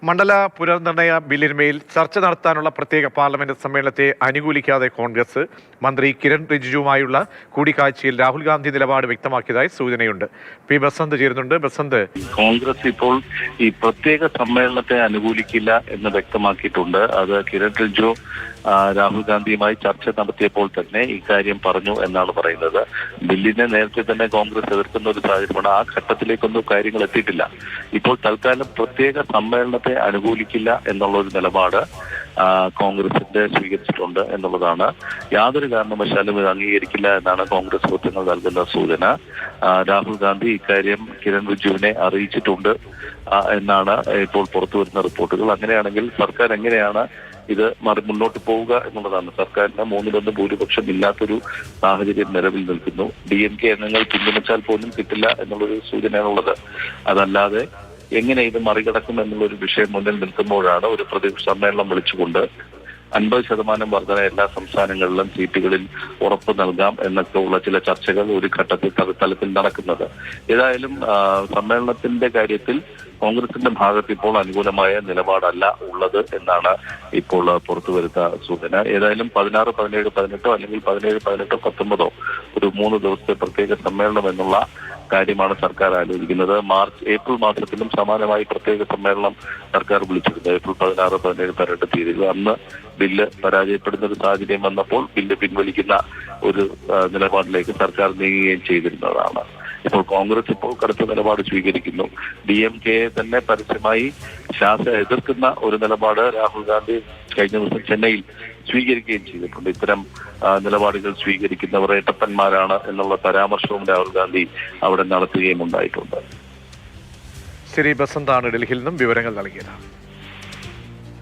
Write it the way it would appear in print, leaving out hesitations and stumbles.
മണ്ഡല പുനർനിർണയ ബില്ലിന്മേൽ ചർച്ച നടത്താനുള്ള പ്രത്യേക പാർലമെന്റ് സമ്മേളനത്തെ അനുകൂലിക്കാതെ കോൺഗ്രസ് മന്ത്രി കിരൺ റിജിജുവുമായുള്ള കൂടിക്കാഴ്ചയിൽ രാഹുൽ ഗാന്ധി നിലപാട് വ്യക്തമാക്കിയതായി സൂചനയുണ്ട്. പി ബസന്ത് ചേരുന്നുണ്ട്. ബസന്ത്, കോൺഗ്രസ് ഇപ്പോൾ ഈ പ്രത്യേക സമ്മേളനത്തെ അനുകൂലിക്കില്ല എന്ന് വ്യക്തമാക്കിയിട്ടുണ്ട്. അത് കിരൺ റിജിജു രാഹുൽ ഗാന്ധിയുമായി ചർച്ച നടത്തിയപ്പോൾ തന്നെ ഇക്കാര്യം പറഞ്ഞു എന്നാണ് പറയുന്നത്. ബില്ലിനെ നേരത്തെ തന്നെ കോൺഗ്രസ് എതിർക്കുന്ന ഒരു സാഹചര്യമാണ്. ആ ഘട്ടത്തിലേക്കൊന്നും കാര്യങ്ങൾ എത്തിയിട്ടില്ല. ഇപ്പോൾ തൽക്കാലം പ്രത്യേക സമ്മേളനത്തെ അനുകൂലിക്കില്ല എന്നുള്ള ഒരു നിലപാട് കോൺഗ്രസിന്റെ സ്വീകരിച്ചിട്ടുണ്ട് എന്നുള്ളതാണ്. യാതൊരു കാരണവശാലും ഇത് അംഗീകരിക്കില്ല എന്നാണ് കോൺഗ്രസ് വൃത്തങ്ങൾ നൽകുന്ന സൂചന. രാഹുൽ ഗാന്ധി ഇക്കാര്യം കിരൺ റിജിജുവിനെ അറിയിച്ചിട്ടുണ്ട് എന്നാണ് ഇപ്പോൾ പുറത്തു വരുന്ന റിപ്പോർട്ടുകൾ. അങ്ങനെയാണെങ്കിൽ സർക്കാർ എങ്ങനെയാണ് ഇത് മുന്നോട്ട് പോവുക എന്നുള്ളതാണ്. സർക്കാരിന് 3-1 ഭൂരിപക്ഷം ഇല്ലാത്തൊരു സാഹചര്യം നിലവിൽ നിൽക്കുന്നു. DMK അംഗങ്ങൾ പിന്തുണച്ചാൽ പോലും കിട്ടില്ല എന്നുള്ളൊരു സൂചനയാണുള്ളത്. അതല്ലാതെ എങ്ങനെ ഇത് മറികടക്കും എന്നുള്ളൊരു വിഷയം മുന്നിൽ നിൽക്കുമ്പോഴാണ് ഒരു പ്രതിപക്ഷ സമ്മേളനം വിളിച്ചുകൊണ്ട് 50% വർധന എല്ലാ സംസ്ഥാനങ്ങളിലും സീറ്റുകളിൽ ഉറപ്പ് നൽകാം എന്നൊക്കെ ഉള്ള ചില ചർച്ചകൾ ഒരു ഘട്ടത്തിൽ തലത്തിൽ നടക്കുന്നത്. ഏതായാലും സമ്മേളനത്തിന്റെ കാര്യത്തിൽ കോൺഗ്രസിന്റെ ഭാഗത്ത് ഇപ്പോൾ അനുകൂലമായ നിലപാടല്ല ഉള്ളത് എന്നാണ് ഇപ്പോൾ പുറത്തുവരുന്ന സൂചന. ഏതായാലും 16, 17, 18 അല്ലെങ്കിൽ 17, 18, 19 ഒരു 3 ദിവസത്തെ പ്രത്യേക സമ്മേളനം എന്നുള്ള കാര്യമാണ് സർക്കാർ ആലോചിക്കുന്നത്. ഏപ്രിൽ മാസത്തിലും സമാനമായി പ്രത്യേക സമ്മേളനം സർക്കാർ വിളിച്ചിരുന്നു. ഏപ്രിൽ 16, 17, 18 തീയതികൾ. അന്ന് ബില്ല് പരാജയപ്പെടുന്ന ഒരു സാഹചര്യം വന്നപ്പോൾ ബില്ല് പിൻവലിക്കുന്ന ഒരു നിലപാടിലേക്ക് സർക്കാർ നീങ്ങുകയും ചെയ്തിരുന്നതാണ്. ഇപ്പോൾ കോൺഗ്രസ് ഇപ്പോൾ കടുത്ത നിലപാട് സ്വീകരിക്കുന്നു. DMK തന്നെ പരസ്യമായി എതിർക്കുന്ന ഒരു നിലപാട് രാഹുൽ ഗാന്ധി കഴിഞ്ഞ ദിവസം ചെന്നൈയിൽ സ്വീകരിക്കുകയും ചെയ്തിട്ടുണ്ട്. ഇത്തരം നിലപാടുകൾ സ്വീകരിക്കുന്നവർ ഏട്ടപ്പന്മാരാണ് എന്നുള്ള പരാമർശവും രാഹുൽ ഗാന്ധി അവിടെ നടത്തുകയും ഉണ്ടായിട്ടുണ്ട്. ശരി, ബസന്താണ് ഡൽഹിയിൽ നിന്നും വിവരങ്ങൾ നൽകിയത്.